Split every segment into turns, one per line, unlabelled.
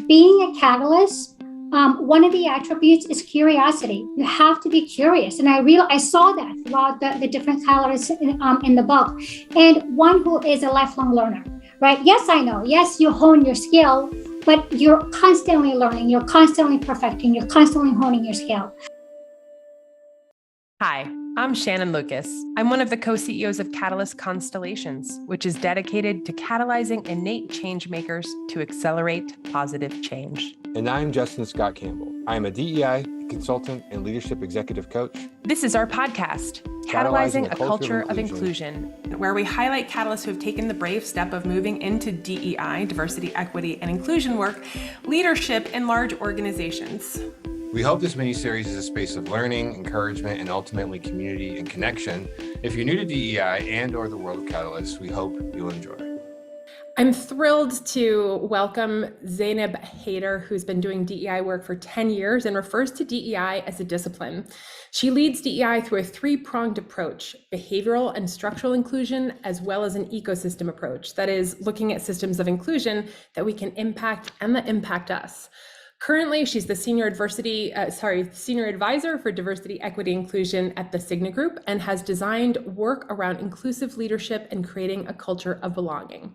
Being a catalyst, one of the attributes is curiosity. You have to be curious. And I saw that throughout the different catalysts in the book. And one who is a lifelong learner, right? Yes, I know. Yes, you hone your skill, but you're constantly learning. You're constantly perfecting. You're constantly honing your skill.
Hi, I'm Shannon Lucas. I'm one of the co-CEOs of Catalyst Constellations, which is dedicated to catalyzing innate change makers to accelerate positive change.
And I'm Justin Scott Campbell. I am a DEI consultant and leadership executive coach.
This is our podcast, Catalyzing a Culture of Inclusion, where we highlight catalysts who have taken the brave step of moving into DEI, diversity, equity, and inclusion work, leadership in large organizations.
We hope this mini-series is a space of learning, encouragement, and ultimately community and connection. If you're new to DEI and or the world of catalysts, we hope you'll enjoy.
I'm thrilled to welcome Zaineb Haider, who's been doing DEI work for 10 years and refers to DEI as a discipline. She leads DEI through a three-pronged approach: behavioral and structural inclusion, as well as an ecosystem approach, that is, looking at systems of inclusion that we can impact and that impact us. Currently, she's the senior advisor for diversity, equity, inclusion at the Cigna Group, and has designed work around inclusive leadership and creating a culture of belonging.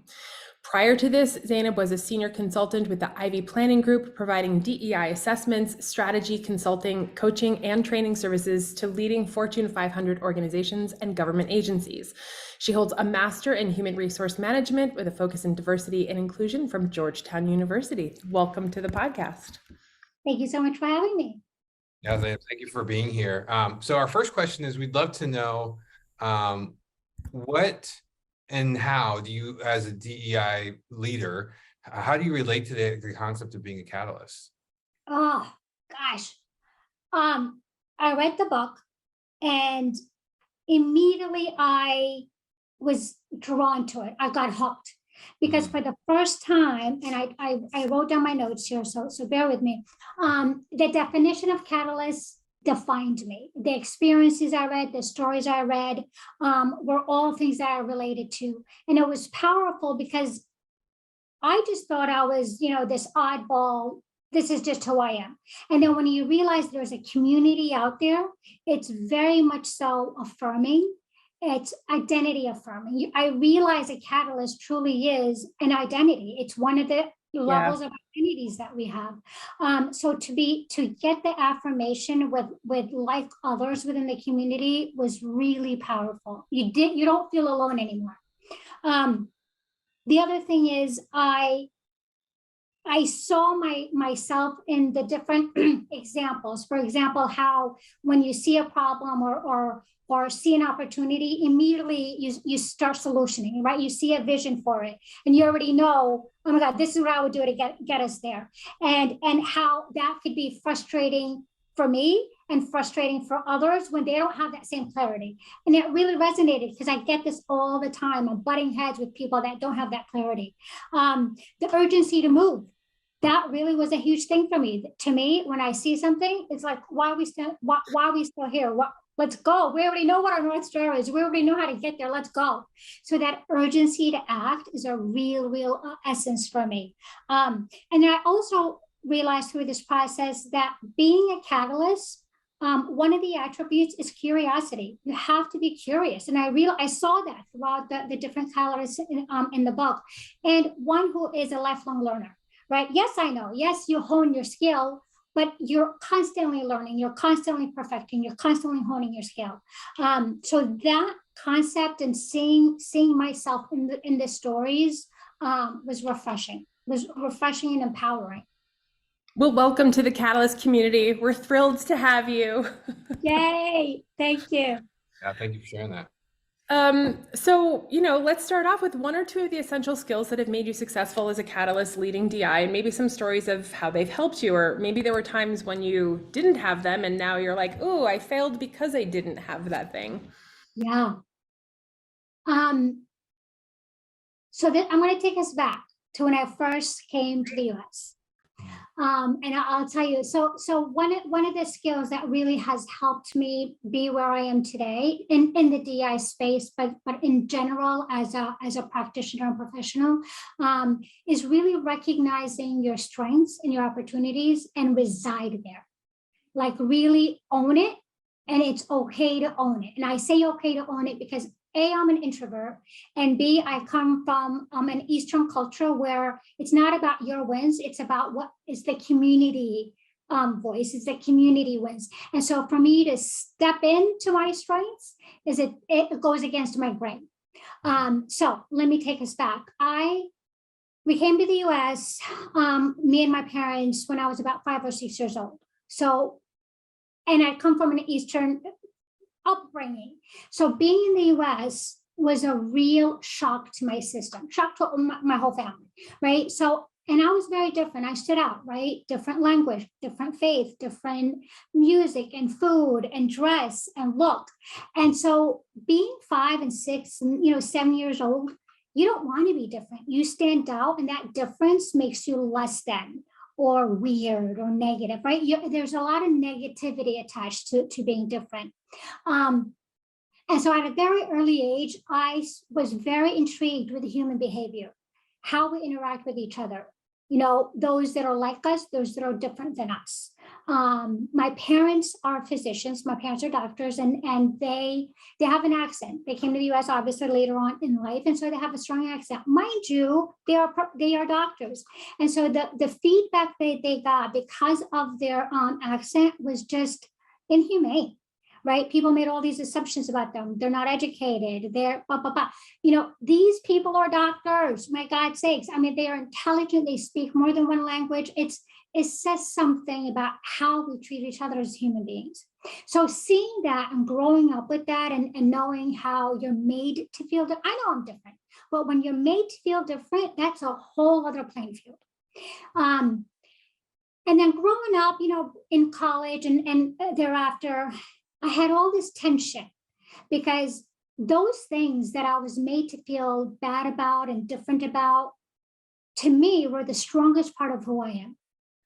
Prior to this, Zaineb was a senior consultant with the Ivy Planning Group, providing DEI assessments, strategy, consulting, coaching, and training services to leading Fortune 500 organizations and government agencies. She holds a master in human resource management with a focus in diversity and inclusion from Georgetown University. Welcome to the podcast.
Thank you so much for having me.
Yeah, Zaineb, thank you for being here. So our first question is, we'd love to know what and how do you, as a DEI leader, how do you relate to the concept of being a catalyst?
Oh, gosh. I read the book and immediately I was drawn to it. I got hooked because for the first time, and I wrote down my notes here, so bear with me. The definition of catalyst defined me. The experiences I read, the stories I read, were all things that I related to. And it was powerful because I just thought I was, this oddball. This is just who I am. And then when you realize there's a community out there, it's very much so affirming. It's identity affirming. I realize a catalyst truly is an identity. It's one of the levels of identities that we have. So to get the affirmation with like others within the community was really powerful. You don't feel alone anymore. The other thing is I saw myself in the different examples. For example, how when you see a problem or see an opportunity, immediately you start solutioning, right? You see a vision for it, and you already know, oh my God, this is what I would do to get us there, and how that could be frustrating for me and frustrating for others when they don't have that same clarity. And it really resonated because I get this all the time. I'm butting heads with people that don't have that clarity. The urgency to move. That really was a huge thing for me. To me, when I see something, it's like, why are we still here? Let's go. We already know what our North Star is. We already know how to get there. Let's go. So that urgency to act is a real essence for me. And then I also realized through this process that being a catalyst, one of the attributes is curiosity. You have to be curious. And I saw that throughout the different catalysts in the book. And one who is a lifelong learner, right? Yes, I know. Yes, you hone your skill, but you're constantly learning, you're constantly perfecting, you're constantly honing your skill. So that concept and seeing myself in the stories was refreshing and empowering.
Well, welcome to the Catalyst community. We're thrilled to have you.
Yay, thank you.
Yeah, thank you for sharing that.
So, let's start off with one or two of the essential skills that have made you successful as a catalyst leading DI, and maybe some stories of how they've helped you, or maybe there were times when you didn't have them and now you're like, oh, I failed because I didn't have that thing.
Yeah. So I'm going to take us back to when I first came to the US. And I'll tell you, so one of the skills that really has helped me be where I am today in the DI space, but in general as a practitioner and professional, is really recognizing your strengths and your opportunities and reside there. Like really own it, and it's okay to own it. And I say okay to own it because A, I'm an introvert, and B, I come from an Eastern culture where it's not about your wins, it's about what is the community voice, it's the community wins. And so for me to step into my strengths, it goes against my grain. So let me take us back. We came to the US, me and my parents, when I was about 5 or 6 years old. So, and I come from an Eastern upbringing. So being in the US was a real shock to my system, shock to my whole family, right? So, and I was very different. I stood out, right? Different language, different faith, different music and food and dress and look. And so being 5 and 6 and 7 years old, you don't want to be different. You stand out, and that difference makes you less than or weird or negative, right? There's a lot of negativity attached to being different. And so at a very early age, I was very intrigued with human behavior, how we interact with each other. Those that are like us, those that are different than us. My parents are physicians, my parents are doctors, and they have an accent. They came to the US obviously later on in life, and so they have a strong accent. Mind you, they are doctors. And so the feedback they got because of their accent was just inhumane. Right? People made all these assumptions about them. They're not educated. They're blah, blah, blah. These people are doctors, my God's sakes. I mean, they are intelligent. They speak more than one language. It says something about how we treat each other as human beings. So seeing that and growing up with that and knowing how you're made to feel different, I know I'm different, but when you're made to feel different, that's a whole other playing field. And then growing up, in college and thereafter, I had all this tension because those things that I was made to feel bad about and different about, to me, were the strongest part of who I am.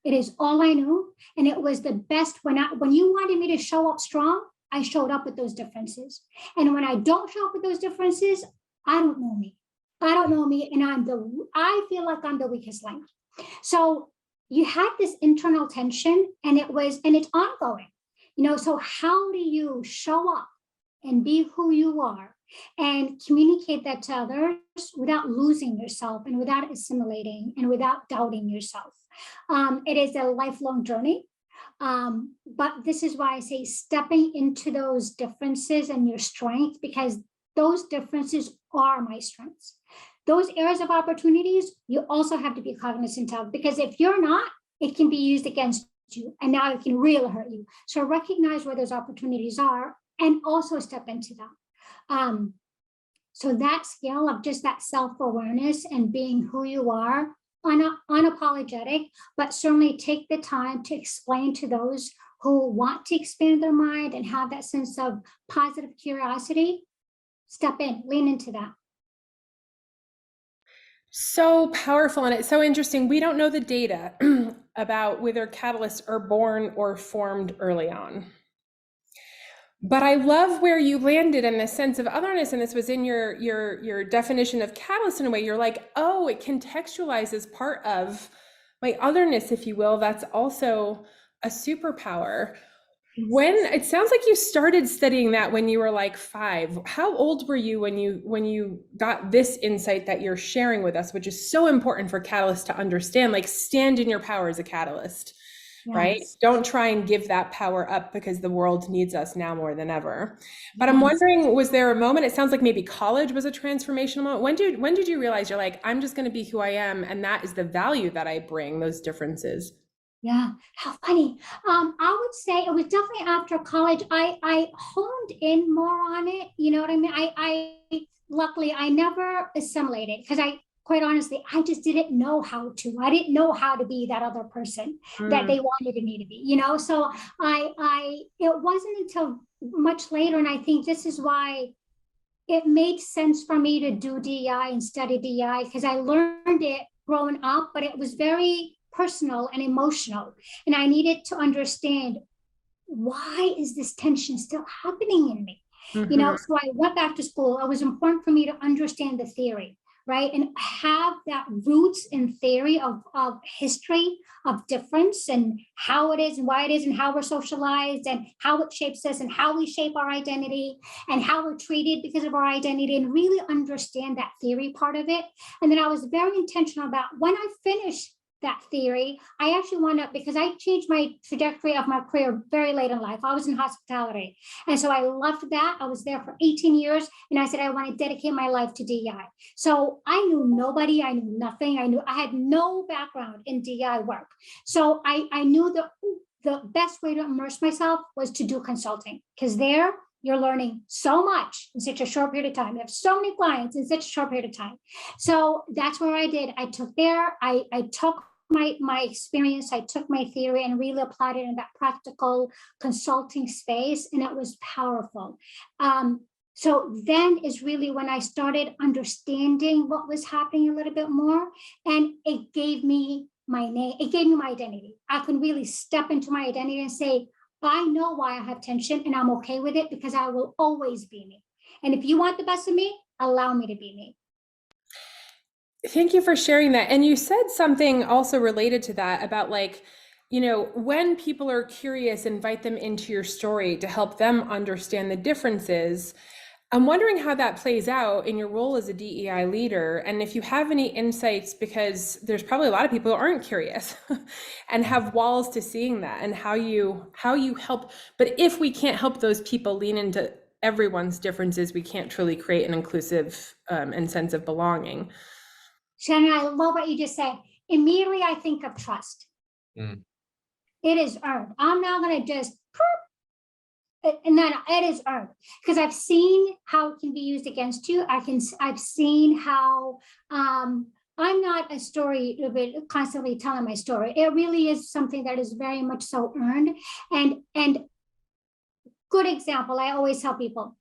It is all I knew, and it was the best. When you wanted me to show up strong, I showed up with those differences. And when I don't show up with those differences, I don't know me. I don't know me, and I feel like I'm the weakest link. So you had this internal tension, and it's ongoing. So how do you show up and be who you are and communicate that to others without losing yourself and without assimilating and without doubting yourself? It is a lifelong journey. But this is why I say stepping into those differences and your strength, because those differences are my strengths. Those areas of opportunities, you also have to be cognizant of, because if you're not, it can be used against you, and now it can really hurt you. So recognize where those opportunities are and also step into them. So that skill of just that self-awareness and being who you are, unapologetic, but certainly take the time to explain to those who want to expand their mind and have that sense of positive curiosity. Step in, lean into that.
So powerful, and it's so interesting. We don't know the data about whether catalysts are born or formed early on. But I love where you landed in the sense of otherness, and this was in your definition of catalyst in a way. You're like, oh, it contextualizes part of my otherness, if you will. That's also a superpower. It sounds like you started studying that when you were like 5. How old were you when you got this insight that you're sharing with us, which is so important for catalysts to understand? Like, stand in your power as a catalyst, yes. Right? Don't try and give that power up, because the world needs us now more than ever. But yes. I'm wondering, was there a moment? It sounds like maybe college was a transformational moment. When did you realize you're like, I'm just going to be who I am, and that is the value that I bring, those differences?
Yeah, how funny. I would say it was definitely after college. I honed in more on it. You know what I mean? I luckily I never assimilated, because quite honestly, I just didn't know how to. I didn't know how to be that other person that they wanted me to be, So it wasn't until much later, and I think this is why it made sense for me to do DEI and study DEI, because I learned it growing up, but it was very personal and emotional. And I needed to understand, why is this tension still happening in me? You know, so I went back to school. It was important for me to understand the theory, right? And have that roots in theory of history, of difference, and how it is and why it is, and how we're socialized, and how it shapes us, and how we shape our identity, and how we're treated because of our identity, and really understand that theory part of it. And then I was very intentional about, when I finished that theory, I actually wound up, because I changed my trajectory of my career very late in life. I was in hospitality. And so I loved that. I was there for 18 years. And I said, I want to dedicate my life to DEI. So I knew nobody. I knew nothing. I had no background in DEI work. So I knew the best way to immerse myself was to do consulting, because there you're learning so much in such a short period of time. You have so many clients in such a short period of time. So that's where I did. I took my experience, I took my theory and really applied it in that practical consulting space, and it was powerful. So then is really when I started understanding what was happening a little bit more, and it gave me my name, it gave me my identity. I can really step into my identity and say, I know why I have tension, and I'm okay with it, because I will always be me. And if you want the best of me, allow me to be me.
Thank you for sharing that. And you said something also related to that about, like, you know, when people are curious, invite them into your story to help them understand the differences. I'm wondering how that plays out in your role as a DEI leader, and if you have any insights, because there's probably a lot of people who aren't curious and have walls to seeing that, and how you help. But if we can't help those people lean into everyone's differences, we can't truly create an inclusive and sense of belonging.
Shannon, I love what you just said. Immediately, I think of trust. It is earned. I'm not going to just, and then it is earned, because I've seen how it can be used against you. I've seen how I'm not a story, constantly telling my story. It really is something that is very much so earned. And good example, I always tell people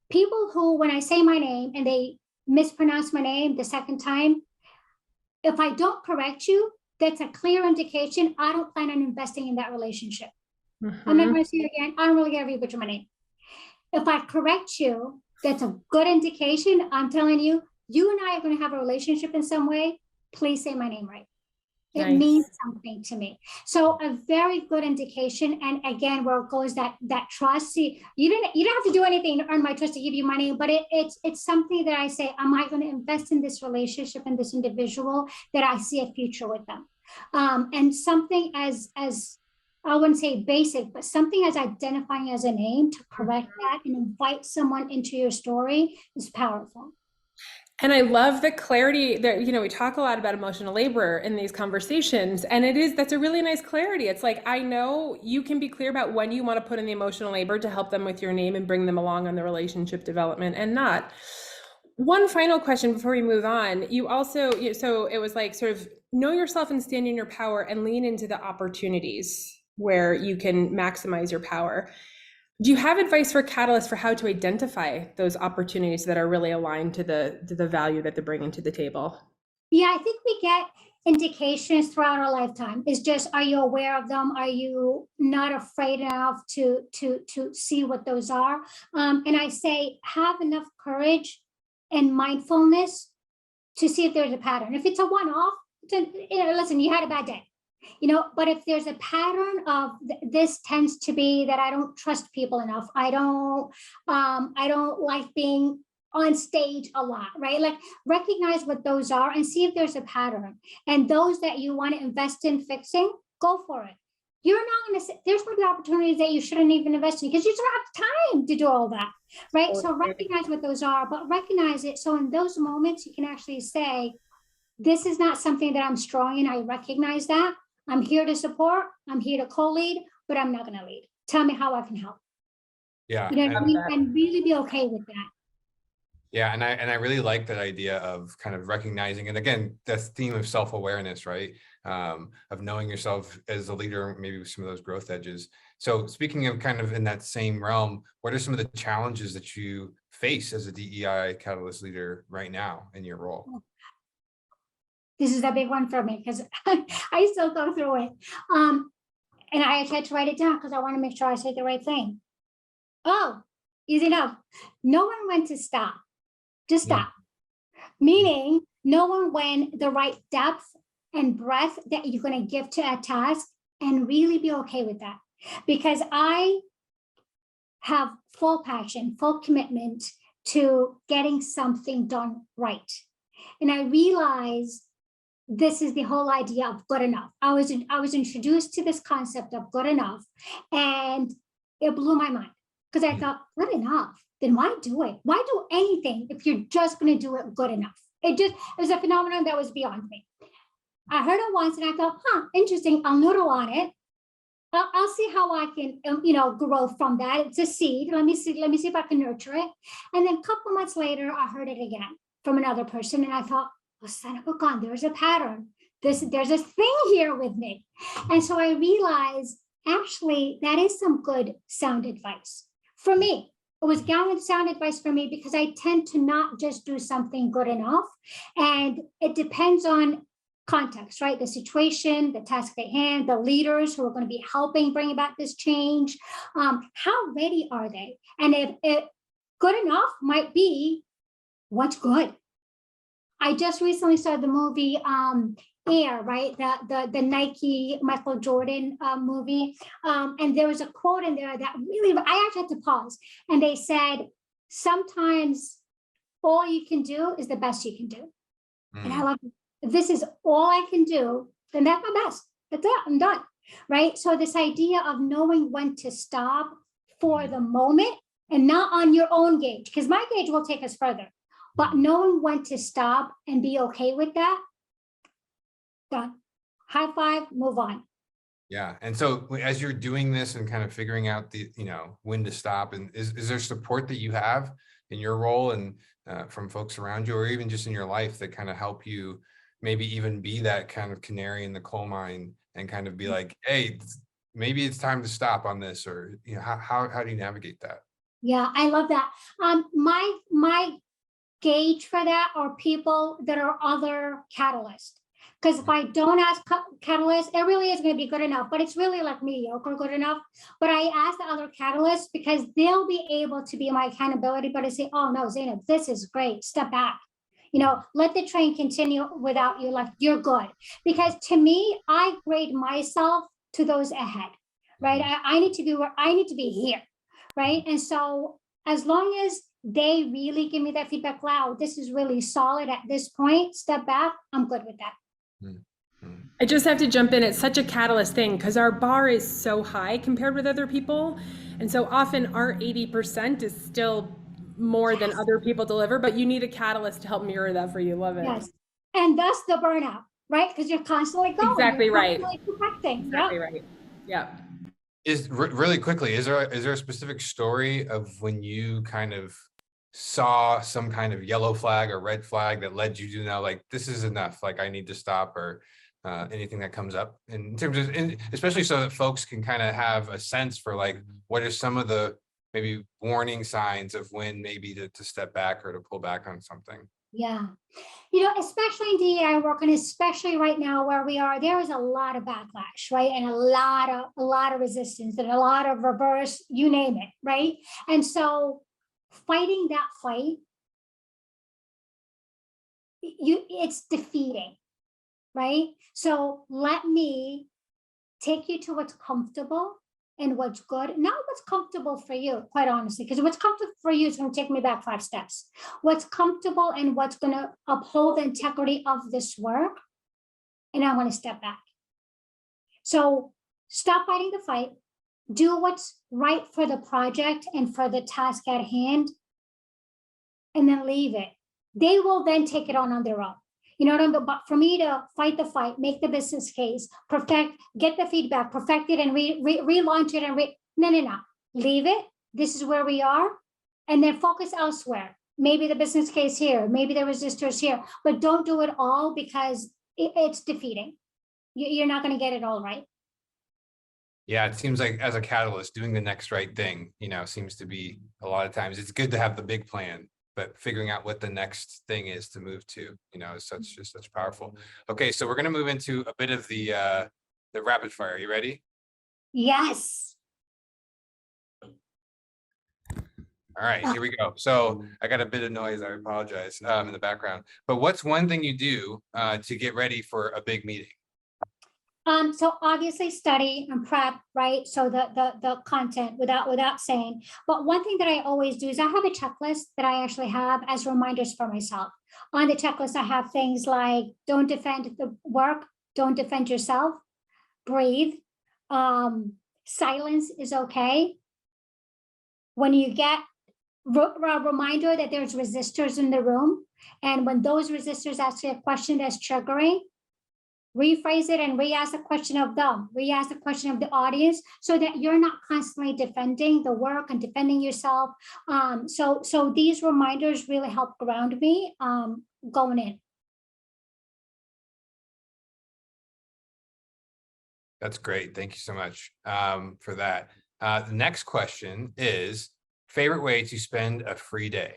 who, when I say my name and they mispronounce my name the second time, if I don't correct you, that's a clear indication I don't plan on investing in that relationship. I'm not going to see you again. I don't really care if you butcher my name. If I correct you, that's a good indication. I'm telling you, you and I are going to have a relationship in some way. Please say my name right. It means something to me. So a very good indication. And again, where it goes that trust. See, you don't have to do anything to earn my trust to give you money, but it's something that I say, am I going to invest in this relationship and this individual that I see a future with them? And something as I wouldn't say basic, but something as identifying as a name to correct that and invite someone into your story is powerful.
And I love the clarity that, you know, we talk a lot about emotional labor in these conversations, and that's a really nice clarity. It's like, I know you can be clear about when you want to put in the emotional labor to help them with your name and bring them along on the relationship development, and not. One final question before we move on. You also, so it was like, sort of know yourself and stand in your power and lean into the opportunities where you can maximize your power. Do you have advice for catalysts for how to identify those opportunities that are really aligned to the value that they're bringing to the table?
Yeah, I think we get indications throughout our lifetime. Is just, are you aware of them? Are you not afraid enough to see what those are? And I say, have enough courage and mindfulness to see if there's a pattern. If it's a one-off, listen, you had a bad day. But if there's a pattern of this tends to be that I don't trust people enough. I don't like being on stage a lot, right? Like, recognize what those are and see if there's a pattern. And those that you want to invest in fixing, go for it. You're not going to, there's going to be opportunities that you shouldn't even invest in because you don't have time to do all that, right? So recognize what those are, but recognize it. So in those moments, you can actually say, this is not something that I'm strong in. I recognize that. I'm here to support. I'm here to co-lead, but I'm not going to lead. Tell me how I can help.
Yeah.
And really be okay with that.
Yeah, and I really like that idea of kind of recognizing, and again, that's theme of self-awareness, right? Of knowing yourself as a leader, maybe with some of those growth edges. So speaking of kind of in that same realm, what are some of the challenges that you face as a DEI Catalyst leader right now in your role?
This is a big one for me because I still go through it. And I had to write it down because I want to make sure I say the right thing. Oh, easy enough. No one went to stop, just stop. Meaning no one went the right depth and breadth that you're going to give to a task, and really be okay with that. Because I have full passion, full commitment to getting something done right. And I realized this is the whole idea of good enough. I was introduced to this concept of good enough, and it blew my mind because I thought, good enough, then why do it? Why do anything if you're just going to do it good enough? It was a phenomenon that was beyond me. I heard it once and I thought, interesting. I'll noodle on it. I'll see how I can, grow from that. It's a seed. Let me see if I can nurture it. And then a couple months later, I heard it again from another person, and I thought, well, son of a gun, there's a pattern. There's a thing here with me. And so I realized, actually, that is some good sound advice for me. It was good sound advice for me because I tend to not just do something good enough. And it depends on context, right? The situation, the task at hand, the leaders who are going to be helping bring about this change. How ready are they? And if good enough might be what's good. I just recently saw the movie Air, right? The Nike Michael Jordan movie. And there was a quote in there that really, I actually had to pause. And they said, sometimes all you can do is the best you can do. And I love it. If this is all I can do, then that's my best. That's it, I'm done, right? So this idea of knowing when to stop for the moment and not on your own gauge, because my gauge will take us further, but knowing when to stop and be okay with that, done. High five, move on.
Yeah. And so as you're doing this and kind of figuring out the, when to stop, and is there support that you have in your role and from folks around you, or even just in your life that kind of help you maybe even be that kind of canary in the coal mine and kind of be like, hey, maybe it's time to stop on this, or, how do you navigate that?
Yeah, I love that. My gauge for that are people that are other catalysts. Because if I don't ask catalysts, it really is going to be good enough, but it's really like mediocre good enough. But I ask the other catalysts because they'll be able to be my accountability, but I say, oh no, Zaineb, this is great, step back. Let the train continue without you, like you're good. Because to me, I grade myself to those ahead, right? I need to be where I need to be here, right? And so as long as they really give me that feedback, wow, this is really solid at this point, step back, I'm good with that.
I just have to jump in. It's such a catalyst thing because our bar is so high compared with other people. And so often our 80% is still more than other people deliver, but you need a catalyst to help mirror that for you. Love it.
Yes. And thus the burnout, right? Because you're constantly going.
Exactly right.
Perfecting.
Exactly right. Yeah.
Really quickly, is there a specific story of when you kind of saw some kind of yellow flag or red flag that led you to know, like, this is enough, like I need to stop, or anything that comes up in terms of, especially so that folks can kind of have a sense for like, what are some of the maybe warning signs of when maybe to step back or to pull back on something?
Yeah. Especially in DEI work, and especially right now where we are, there is a lot of backlash, right? And a lot of resistance and a lot of reverse, you name it, right? And so fighting that fight, it's defeating, right? So let me take you to what's comfortable and what's good, not what's comfortable for you, quite honestly, because what's comfortable for you is going to take me back 5 steps. What's comfortable and what's going to uphold the integrity of this work, and I want to step back. So stop fighting the fight, do what's right for the project and for the task at hand, and then leave it. They will then take it on their own. You know what I mean? But for me to fight the fight, make the business case, get the feedback, perfect it, and relaunch it, and no. Leave it. This is where we are. And then focus elsewhere. Maybe the business case here, maybe the resistors here, but don't do it all because it's defeating. You're not going to get it all right.
Yeah, it seems like as a catalyst, doing the next right thing, seems to be a lot of times it's good to have the big plan, but figuring out what the next thing is to move to, you know, is such powerful. Okay, so we're going to move into a bit of the rapid fire. Are you ready?
Yes.
All right, here we go. So I got a bit of noise. I apologize in the background. But what's one thing you do to get ready for a big meeting?
So obviously study and prep, right? So the content without saying, but one thing that I always do is I have a checklist that I actually have as reminders for myself. On the checklist, I have things like don't defend the work, don't defend yourself, breathe, silence is okay. When you get a reminder that there's resistors in the room, and when those resistors ask you a question that's triggering, rephrase it and re-ask the question of them, re-ask the question of the audience, so that you're not constantly defending the work and defending yourself. So these reminders really help ground me going in.
That's great. Thank you so much for that. The next question is favorite way to spend a free day.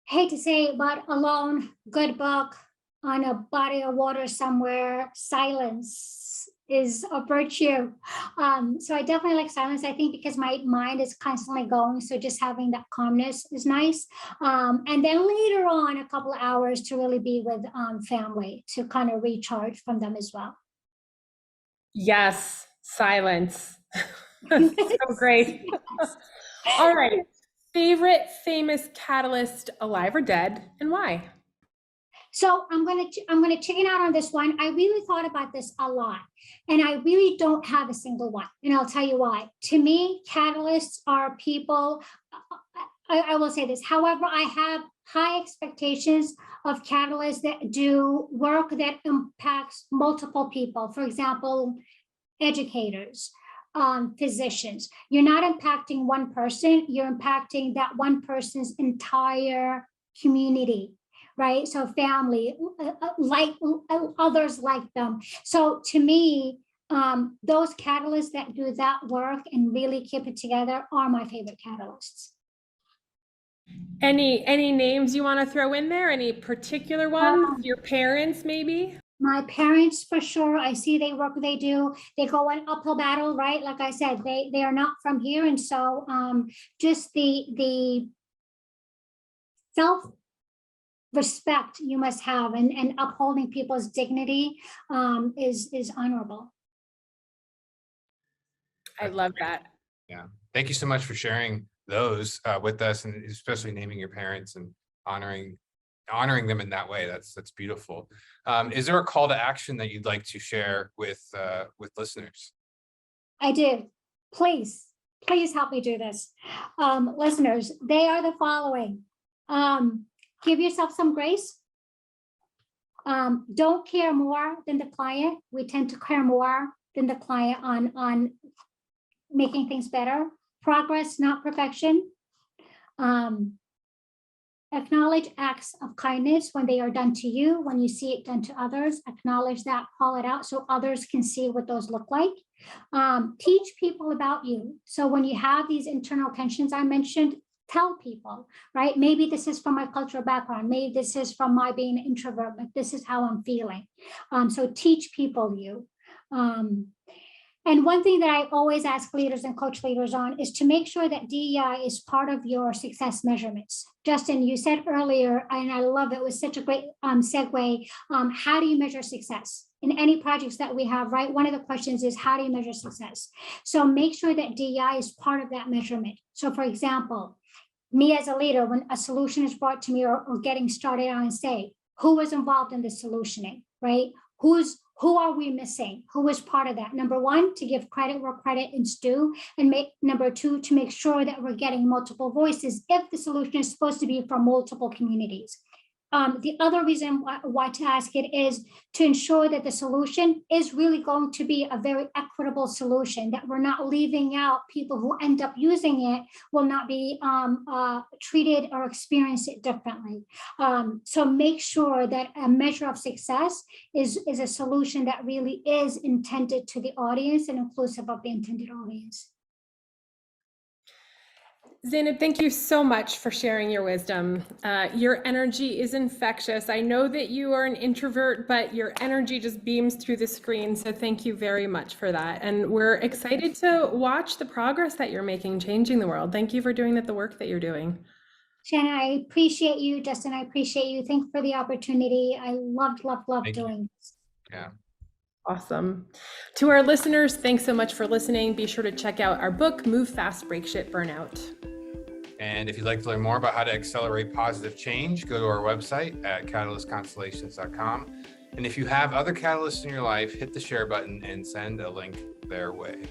Hate to say it, but alone, good book, on a body of water somewhere, silence is a virtue. So I definitely like silence, I think, because my mind is constantly going. So just having that calmness is nice. And then later on, a couple of hours to really be with family to kind of recharge from them as well.
Yes, silence. So great. All right. Favorite famous catalyst, alive or dead, and why?
So I'm gonna chicken out on this one. I really thought about this a lot, and I really don't have a single one, and I'll tell you why. To me, catalysts are people. I will say this. However, I have high expectations of catalysts that do work that impacts multiple people. For example, educators, physicians. You're not impacting one person, you're impacting that one person's entire community, right? So family, like others like them. So to me, those catalysts that do that work and really keep it together are my favorite catalysts.
Any names you want to throw in there? Any particular ones? Your parents, maybe?
My parents, for sure. I see they work, they do, they go an uphill battle, right? Like I said, they are not from here. And so just the self-respect you must have and upholding people's dignity is honorable.
I love that.
Yeah. Thank you so much for sharing those with us, and especially naming your parents and honoring them in that way. That's beautiful. Is there a call to action that you'd like to share with listeners?
I do. Please help me do this. Listeners, they are the following. Give yourself some grace. Don't care more than the client. We tend to care more than the client on making things better. Progress, not perfection. Acknowledge acts of kindness when they are done to you, when you see it done to others. Acknowledge that, call it out so others can see what those look like. Teach people about you. So when you have these internal tensions I mentioned, tell people, right? Maybe this is from my cultural background. Maybe this is from my being an introvert, but this is how I'm feeling. So teach people you. And one thing that I always ask leaders and coach leaders on is to make sure that DEI is part of your success measurements. Justin, you said earlier, and I love it, it was such a great segue. How do you measure success? In any projects that we have, right? One of the questions is, how do you measure success? So make sure that DEI is part of that measurement. So for example, me as a leader, when a solution is brought to me or getting started on, say, who was involved in the solutioning, right? Who are we missing? Who is part of that? Number one, to give credit where credit is due, and number two, to make sure that we're getting multiple voices if the solution is supposed to be from multiple communities. The other reason why to ask it is to ensure that the solution is really going to be a very equitable solution, that we're not leaving out people who end up using it will not be treated or experience it differently. So make sure that a measure of success is a solution that really is intended to the audience and inclusive of the intended audience.
Zaineb, thank you so much for sharing your wisdom. Your energy is infectious. I know that you are an introvert, but your energy just beams through the screen. So thank you very much for that. And we're excited to watch the progress that you're making, changing the world. Thank you for doing the work that you're doing.
Shannon, I appreciate you. Justin, I appreciate you. Thanks for the opportunity. I loved
Thank you.
doing this.
Yeah.
Awesome. To our listeners, thanks so much for listening. Be sure to check out our book, Move Fast, Break Shit, Burnout.
And if you'd like to learn more about how to accelerate positive change, go to our website at catalystconstellations.com. And if you have other catalysts in your life, hit the share button and send a link their way.